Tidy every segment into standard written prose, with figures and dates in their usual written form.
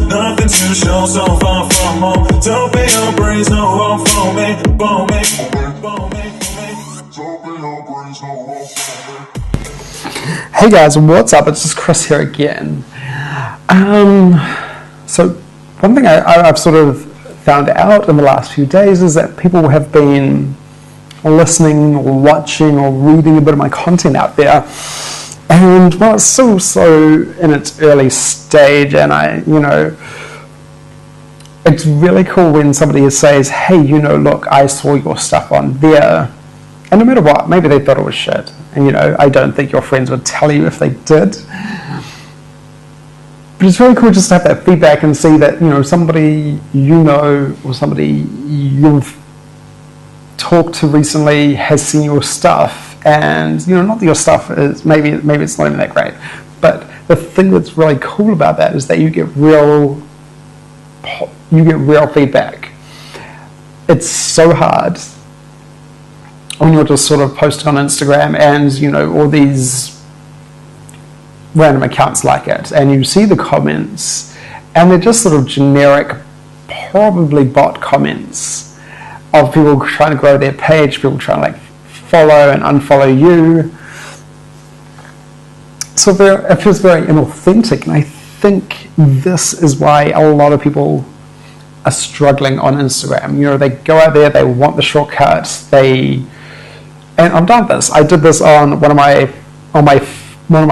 Nothing to show, so far from home. Don't be your brains, no one for me. Don't be your brains, no one for me. Hey guys, what's up? It's just Chris here again. So one thing I've sort of found out in the last few days is that people have been listening or watching or reading a bit of my content out there. And while it's still so in its early stage, and it's really cool when somebody says, hey, look, I saw your stuff on there. And no matter what, maybe they thought it was shit. And, I don't think your friends would tell you if they did. But it's really cool just to have that feedback and see that, somebody or somebody you've talked to recently has seen your stuff. And, not that your stuff is, maybe it's not even that great. But the thing that's really cool about that is that you get real feedback. It's so hard when you're just sort of posting on Instagram and, all these random accounts like it, and you see the comments, and they're just sort of generic, probably bot comments of people trying to grow their page, people trying to follow and unfollow you. So it feels very inauthentic, and I think this is why a lot of people are struggling on Instagram. They go out there, they want the shortcuts, and I've done this. I did this on one of my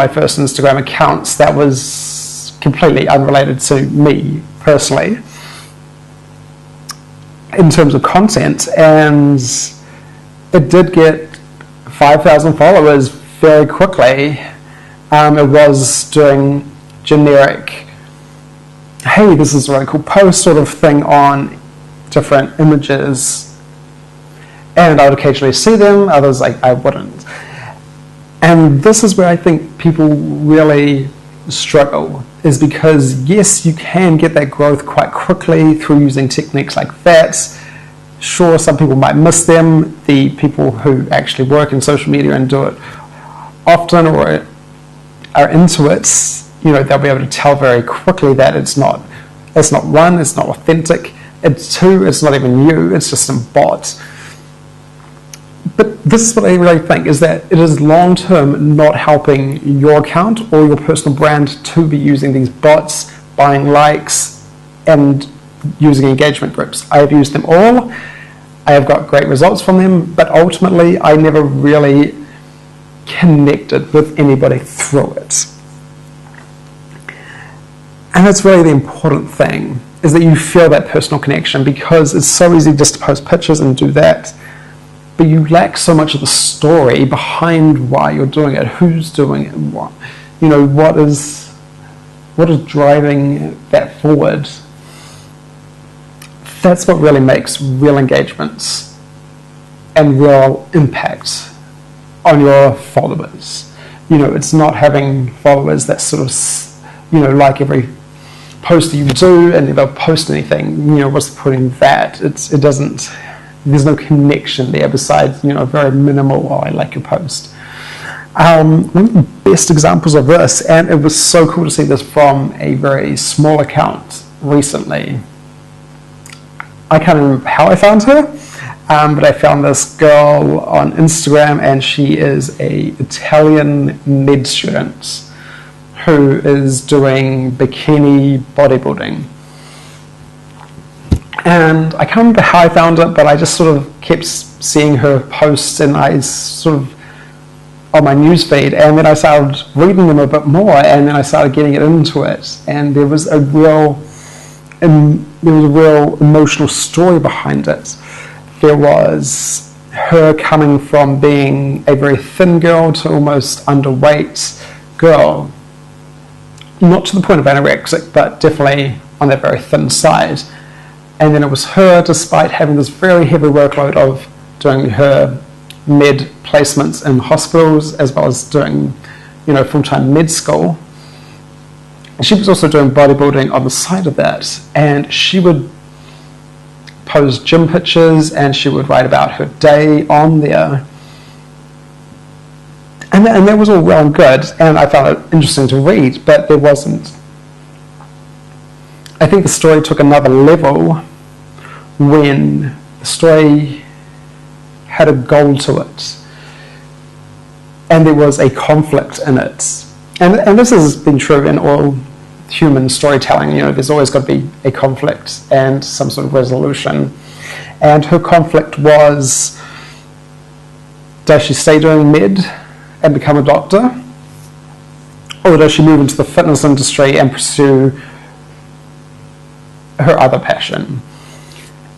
first Instagram accounts that was completely unrelated to me personally in terms of content, and it did get 5,000 followers very quickly. It was doing generic, hey, this is a really cool post sort of thing on different images, and I would occasionally see them, others I wouldn't. And this is where I think people really struggle, is because yes, you can get that growth quite quickly through using techniques like that. Sure, some people might miss them. The people who actually work in social media and do it often or are into it, they'll be able to tell very quickly that it's not one, it's not authentic, it's two, it's not even you, it's just some bot. But this is what I really think, is that it is long-term not helping your account or your personal brand to be using these bots, buying likes, and using engagement groups. I have used them all. I have got great results from them, but ultimately I never really connected with anybody through it. And that's really the important thing, is that you feel that personal connection, because it's so easy just to post pictures and do that. But you lack so much of the story behind why you're doing it, who's doing it, and what is driving that forward. That's what really makes real engagements and real impact on your followers. It's not having followers that sort of, like every post that you do and never post anything. What's the point in that? It doesn't. There's no connection there besides, very minimal, I like your post. One of the best examples of this, and it was so cool to see this from a very small account recently. I can't remember how I found her, but I found this girl on Instagram, and she is an Italian med student who is doing bikini bodybuilding. And I can't remember how I found it, but I just sort of kept seeing her posts, and I sort of on my newsfeed, and then I started reading them a bit more, and then I started getting into it, and there was a real emotional story behind it. There was her coming from being a very thin girl to almost underweight girl, not to the point of anorexic, but definitely on that very thin side. And then it was her, despite having this very heavy workload of doing her med placements in hospitals, as well as doing, full-time med school. She was also doing bodybuilding on the side of that, and she would post gym pictures, and she would write about her day on there. And that was all well and good, and I found it interesting to read, but there wasn't I think the story took another level when the story had a goal to it, and there was a conflict in it. And this has been true in all human storytelling. There's always got to be a conflict and some sort of resolution. And her conflict was, does she stay doing med and become a doctor? Or does she move into the fitness industry and pursue her other passion?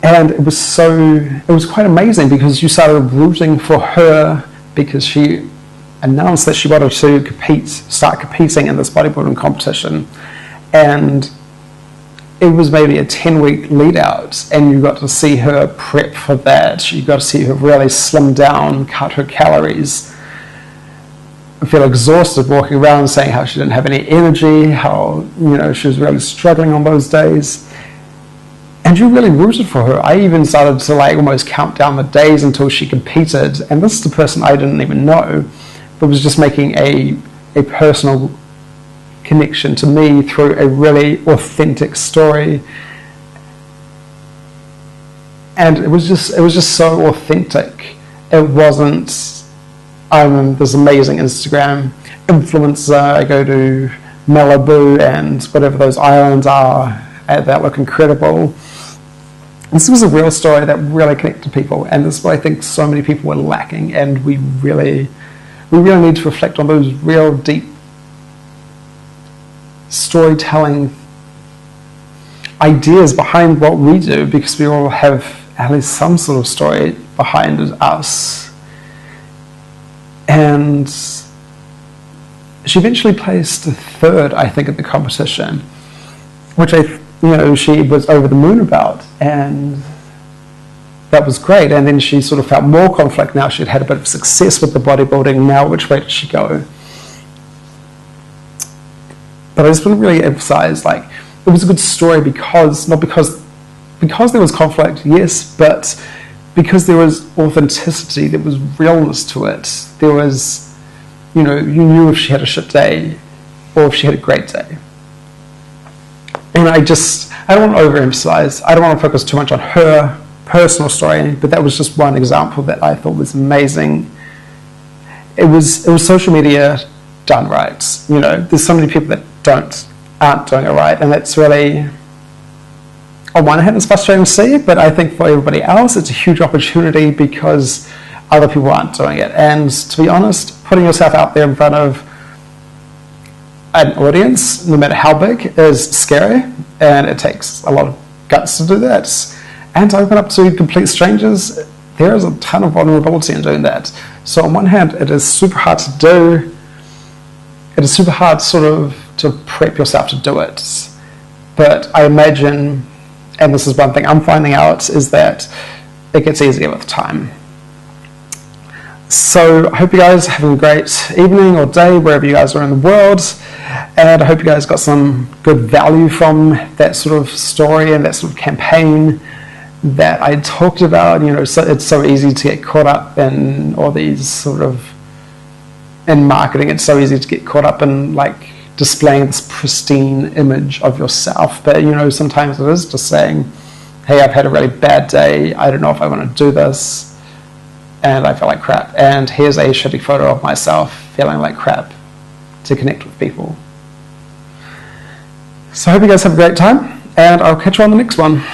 And it was quite amazing, because you started rooting for her, because she announced that she wanted to start competing in this bodybuilding competition. And it was maybe a 10-week lead out, and you got to see her prep for that. You got to see her really slim down, cut her calories, feel exhausted walking around, saying how she didn't have any energy, how she was really struggling on those days. And you really rooted for her. I even started to almost count down the days until she competed. And this is the person I didn't even know, but was just making a personal connection to me through a really authentic story. And it was just so authentic. It wasn't, I'm this amazing Instagram influencer, I go to Malibu and whatever those islands are that look incredible. This was a real story that really connected people, and this is what I think so many people were lacking, and we really need to reflect on those real deep storytelling ideas behind what we do, because we all have at least some sort of story behind us. And she eventually placed third, I think, at the competition, which she was over the moon about, and that was great. And then she sort of felt more conflict now. She'd had a bit of success with the bodybuilding. Now, which way did she go? But I just want to really emphasize, it was a good story because there was conflict, yes, but because there was authenticity, there was realness to it. There was, you knew if she had a shit day or if she had a great day. And I don't want to overemphasize. I don't want to focus too much on her personal story, but that was just one example that I thought was amazing. It was social media done right. There's so many people that aren't doing it right, and that's really, on one hand, it's frustrating to see, but I think for everybody else, it's a huge opportunity because other people aren't doing it. And to be honest, putting yourself out there in front of an audience, no matter how big, is scary, and it takes a lot of guts to do that. And to open up to complete strangers, there is a ton of vulnerability in doing that. So on one hand, it is super hard to do. It is super hard to prep yourself to do it. But I imagine, and this is one thing I'm finding out, is that it gets easier with time. So I hope you guys are having a great evening or day wherever you guys are in the world, and I hope you guys got some good value from that sort of story and that sort of campaign that I talked about. So it's so easy to get caught up in all these in marketing. It's so easy to get caught up in displaying this pristine image of yourself, but sometimes it is just saying, hey, I've had a really bad day, I don't know if I want to do this, and I feel like crap, and here's a shitty photo of myself feeling like crap to connect with people. So I hope you guys have a great time, and I'll catch you on the next one.